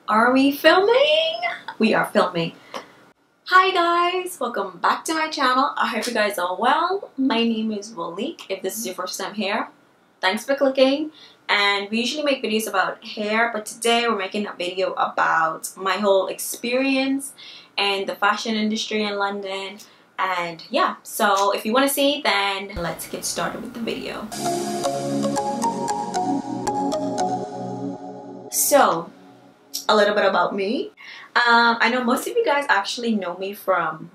Are we filming? We are filming. Hi guys, welcome back to my channel. I hope you guys are well. My name is Wilnique. If this is your first time here, thanks for clicking. And we usually make videos about hair, but today we're making a video about my whole experience and the fashion industry in London. And yeah, so if you want to see, then let's get started with the video. So a little bit about me. I know most of you guys actually know me from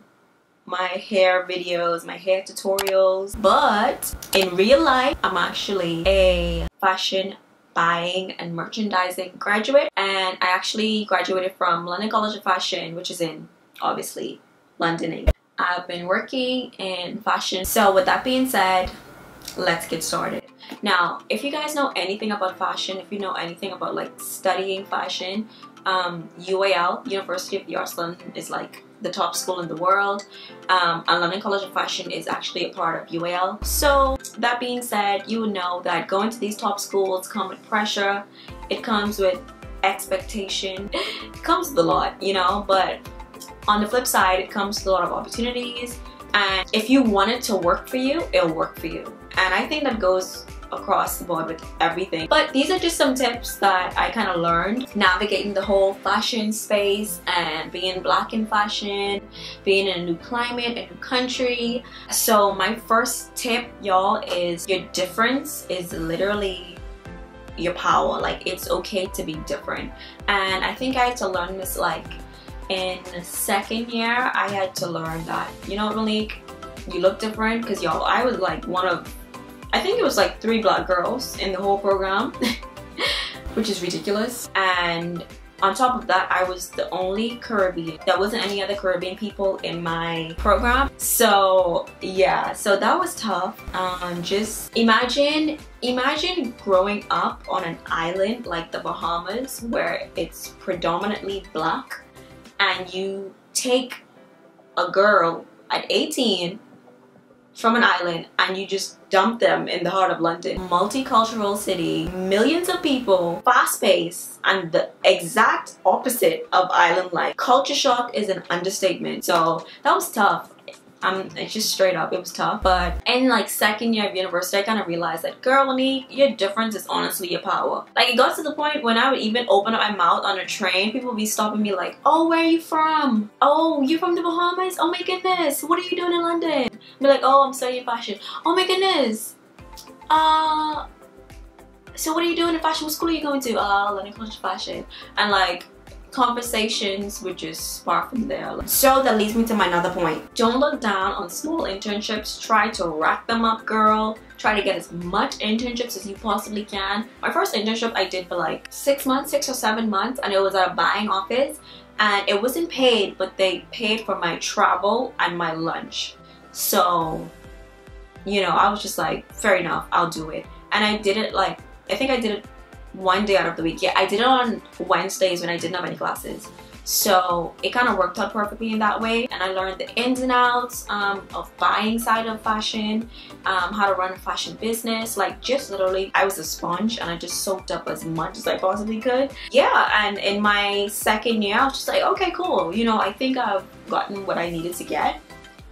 my hair videos, my hair tutorials, but in real life I'm actually a fashion buying and merchandising graduate, and I actually graduated from London College of Fashion, which is in obviously London, England. I've been working in fashion. So with that being said, let's get started. Now, if you guys know anything about fashion, if you know anything about like studying fashion, UAL, University of the Arts London, is like the top school in the world, and London College of Fashion is actually a part of UAL. So that being said, you would know that going to these top schools comes with pressure, it comes with expectation, it comes with a lot, you know, but on the flip side, it comes with a lot of opportunities, and if you want it to work for you, it'll work for you. And I think that goes across the board with everything. But these are just some tips that I kind of learned navigating the whole fashion space and being black in fashion, being in a new climate, a new country. So my first tip, y'all, is your difference is literally your power. Like, it's okay to be different. And I think I had to learn this like in the second year. I had to learn that, you know, Wilnique, you look different, because y'all, I was like one of, I think it was like 3 black girls in the whole program, which is ridiculous. And on top of that, I was the only Caribbean. There wasn't any other Caribbean people in my program. So yeah, so that was tough. Just imagine growing up on an island like the Bahamas, where it's predominantly black, and you take a girl at 18 from an island and you just dump them in the heart of London. Multicultural city, millions of people, fast-paced, and the exact opposite of island life. Culture shock is an understatement. So that was tough. It's just straight up, it was tough. But in like second year of university, I kind of realized that, girl, Wilnique, your difference is honestly your power. Like, it got to the point when I would even open up my mouth on a train, people would be stopping me like, oh, where are you from? Oh, you're from the Bahamas? Oh my goodness, what are you doing in London? I'd be like, oh, I'm studying fashion. Oh my goodness. So what are you doing in fashion? What school are you going to? London College of Fashion. And like, conversations would just spark from there. So that leads me to my another point. Don't look down on small internships. Try to rack them up, girl. Try to get as much internships as you possibly can. My first internship I did for like 6 months, 6 or 7 months, and it was at a buying office, and it wasn't paid, but they paid for my travel and my lunch. So, you know, I was just like, fair enough, I'll do it. And I did it like, I think I did it one day out of the week. Yeah, I did it on Wednesdays when I didn't have any classes. So it kind of worked out perfectly in that way. And I learned the ins and outs of buying side of fashion, how to run a fashion business. Like, just literally, I was a sponge and I just soaked up as much as I possibly could. Yeah, and in my second year, I was just like, okay, cool. You know, I think I've gotten what I needed to get.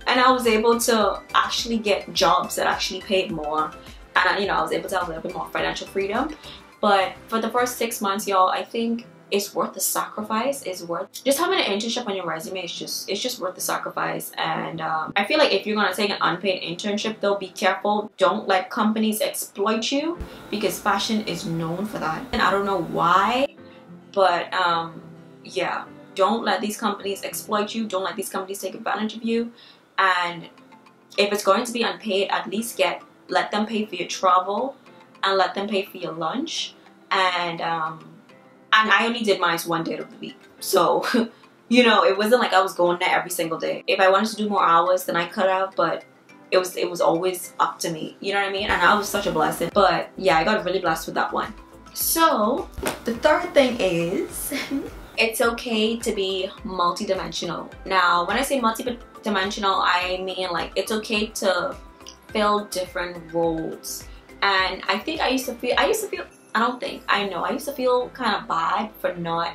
And I was able to actually get jobs that actually paid more. And, you know, I was able to have a little bit more financial freedom. But for the first 6 months, y'all, I think it's worth the sacrifice. It's worth just having an internship on your resume. It's just worth the sacrifice. And I feel like if you're gonna take an unpaid internship, though, be careful. Don't let companies exploit you, because fashion is known for that. And I don't know why, but yeah, don't let these companies exploit you. Don't let these companies take advantage of you. And if it's going to be unpaid, at least let them pay for your travel and let them pay for your lunch. And I only did mine one day of the week. So, you know, it wasn't like I was going there every single day. If I wanted to do more hours, then I could have, but it was always up to me. You know what I mean? And I was such a blessing. But yeah, I got really blessed with that one. So the third thing is it's okay to be multidimensional. Now, when I say multidimensional, I mean like it's okay to fill different roles. And I think I used to feel kind of bad for not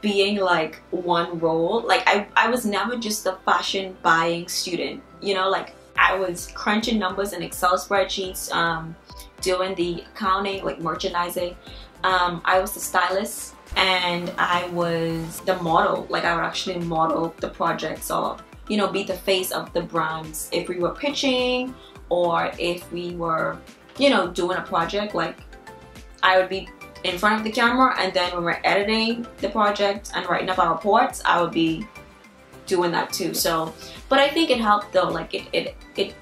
being like one role. Like I was never just a fashion buying student, you know, like I was crunching numbers in Excel spreadsheets, doing the accounting, like merchandising. I was the stylist and I was the model. Like I would actually model the projects or, you know, be the face of the brands if we were pitching or if we were, you know, doing a project. Like I would be in front of the camera, and then when we're editing the project and writing up our reports, I would be doing that too. So, but I think it helped though. Like it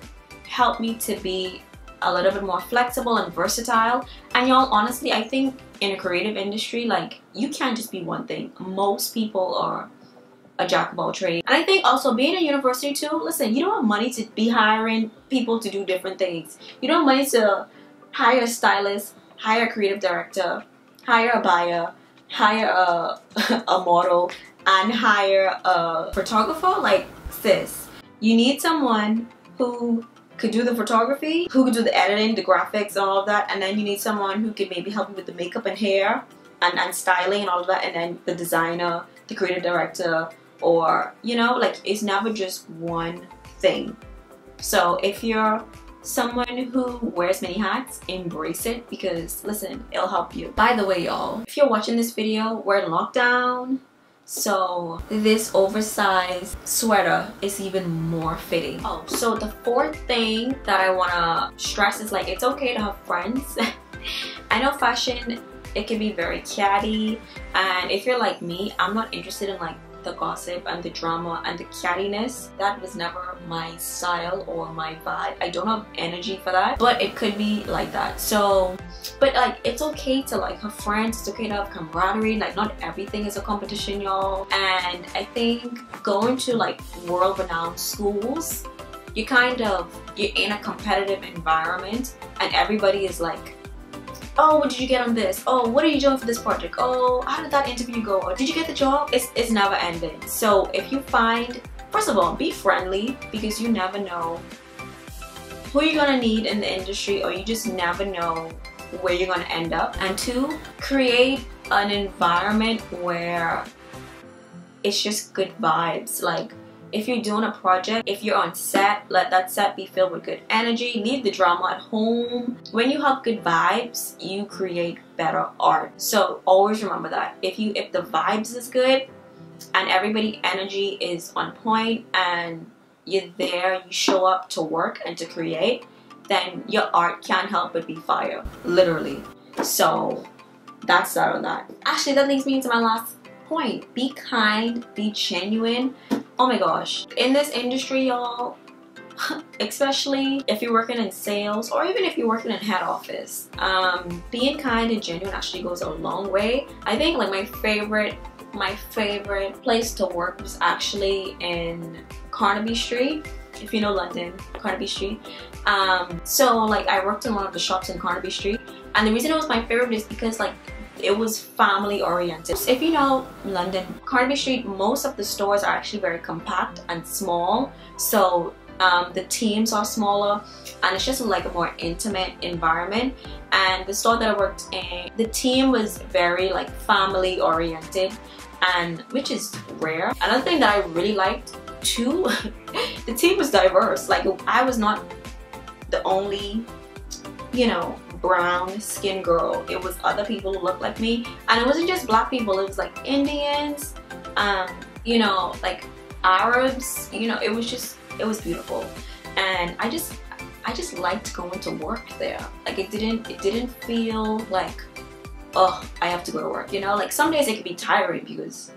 helped me to be a little bit more flexible and versatile. And y'all, honestly, I think in a creative industry, like you can't just be one thing. Most people are a jack of all trades. And I think also being in university too, listen, you don't have money to be hiring people to do different things. You don't have money to hire a stylist, hire a creative director, hire a buyer, hire a model, and hire a photographer. Like, sis, you need someone who could do the photography, who could do the editing, the graphics, and all of that, and then you need someone who could maybe help you with the makeup and hair and styling and all of that, and then the designer, the creative director, or, you know, like it's never just one thing. So if you're someone who wears many hats, embrace it, because listen, it'll help you. By the way, y'all, if you're watching this video, we're in lockdown, so this oversized sweater is even more fitting. Oh, so the fourth thing that I want to stress is like, it's okay to have friends. I know fashion, it can be very catty, and if you're like me, I'm not interested in like the gossip and the drama and the cattiness. That was never my style or my vibe. I don't have energy for that, but it could be like that. So, but like it's okay to like have friends, it's okay to have camaraderie. Like not everything is a competition, y'all. And I think going to like world-renowned schools, you're in a competitive environment, and everybody is like, oh, what did you get on this? Oh, what are you doing for this project? Oh, how did that interview go? Or did you get the job? It's never ending. So if you find, first of all, be friendly, because you never know who you're gonna need in the industry, or you just never know where you're gonna end up. And two, create an environment where it's just good vibes. Like if you're doing a project, if you're on set, let that set be filled with good energy. Leave the drama at home. When you have good vibes, you create better art. So always remember that. If the vibes is good and everybody energy is on point and you're there, you show up to work and to create, then your art can't help but be fire, literally. So that's that on that. Actually, that leads me into my last point. Be kind, be genuine. Oh my gosh, in this industry, y'all, especially if you're working in sales or even if you're working in head office, being kind and genuine actually goes a long way. I think like my favorite place to work was actually in Carnaby Street. If you know London, Carnaby Street. So like I worked in one of the shops in Carnaby Street, and the reason it was my favorite is because like it was family oriented. If you know London, Carnaby Street, most of the stores are actually very compact and small. So the teams are smaller, and it's just like a more intimate environment. And the store that I worked in, the team was very like family oriented, and which is rare. Another thing that I really liked too, the team was diverse. Like I was not the only, you know, brown skin girl. It was other people who looked like me, and it wasn't just black people. It was like Indians, you know, like Arabs. You know, it was beautiful, and I just liked going to work there. Like it didn't feel like, oh, I have to go to work. You know, like some days it could be tiring because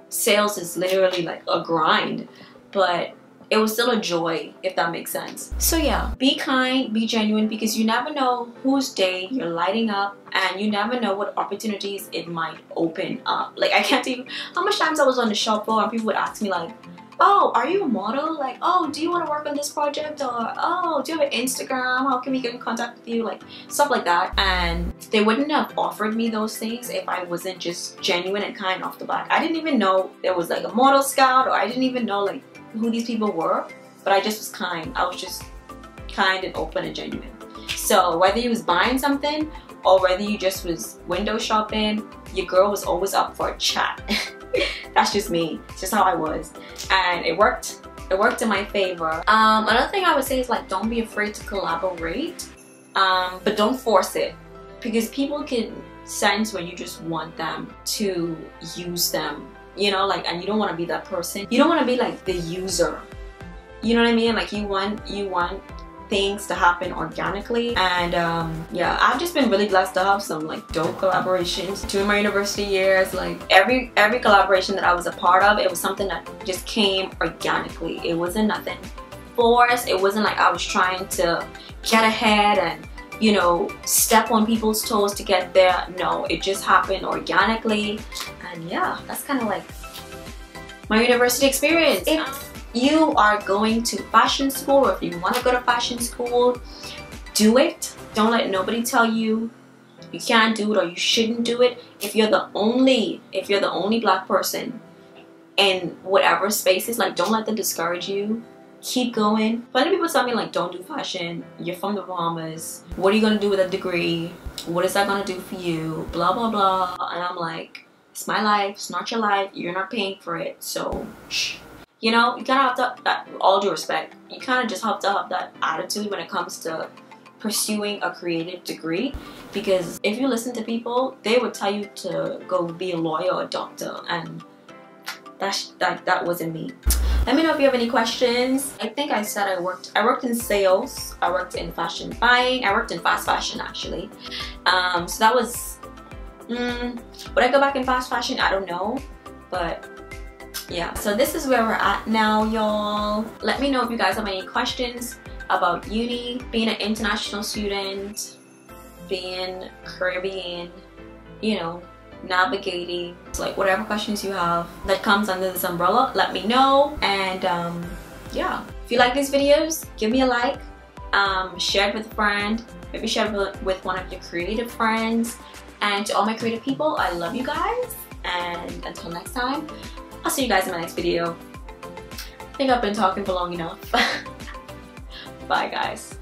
sales is literally like a grind, but it was still a joy, if that makes sense. So yeah, be kind, be genuine, because you never know whose day you're lighting up, and you never know what opportunities it might open up. Like I can't tell you how much times I was on the shop floor and people would ask me like, oh, are you a model? Like, oh, do you want to work on this project? Or, oh, do you have an Instagram? How can we get in contact with you? Like stuff like that. And they wouldn't have offered me those things if I wasn't just genuine and kind off the bat. I didn't even know there was like a model scout, or I didn't even know like who these people were, but I just was kind. I was just kind and open and genuine. So whether you was buying something or whether you just was window shopping, your girl was always up for a chat. That's just me. It's just how I was, and it worked. It worked in my favor. Another thing I would say is like, don't be afraid to collaborate, but don't force it, because people can sense when you just want them to use them, you know, like, and you don't want to be that person. You don't want to be like the user, you know what I mean? Like, you want things to happen organically. And yeah, I've just been really blessed to have some like dope collaborations during my university years. Like every collaboration that I was a part of, it was something that just came organically. It wasn't nothing forced. It wasn't like I was trying to get ahead and, you know, step on people's toes to get there. No, it just happened organically. And yeah, that's kind of like my university experience. If you are going to fashion school, or if you want to go to fashion school, do it. Don't let nobody tell you you can't do it or you shouldn't do it. If you're the only black person in whatever spaces, like, don't let them discourage you. Keep going. Plenty of people tell me like, don't do fashion, you're from the Bahamas, what are you gonna do with a degree, what is that gonna do for you, blah blah blah. And I'm like, it's my life, it's not your life, you're not paying for it, so shh. You know, you kind of have to, all due respect, you kind of just have to have that attitude when it comes to pursuing a creative degree, because if you listen to people, they would tell you to go be a lawyer or a doctor, and that wasn't me. Let me know if you have any questions. I think I said I worked in sales, I worked in fashion buying, I worked in fast fashion actually. So that was, would I go back in fast fashion? I don't know, but yeah. So this is where we're at now, y'all. Let me know if you guys have any questions about uni, being an international student, being Caribbean, you know, navigating, like whatever questions you have that comes under this umbrella, let me know. And yeah, if you like these videos, give me a like, share it with a friend, maybe share it with one of your creative friends. And to all my creative people, I love you guys, and until next time, I'll see you guys in my next video. I think I've been talking for long enough. Bye guys.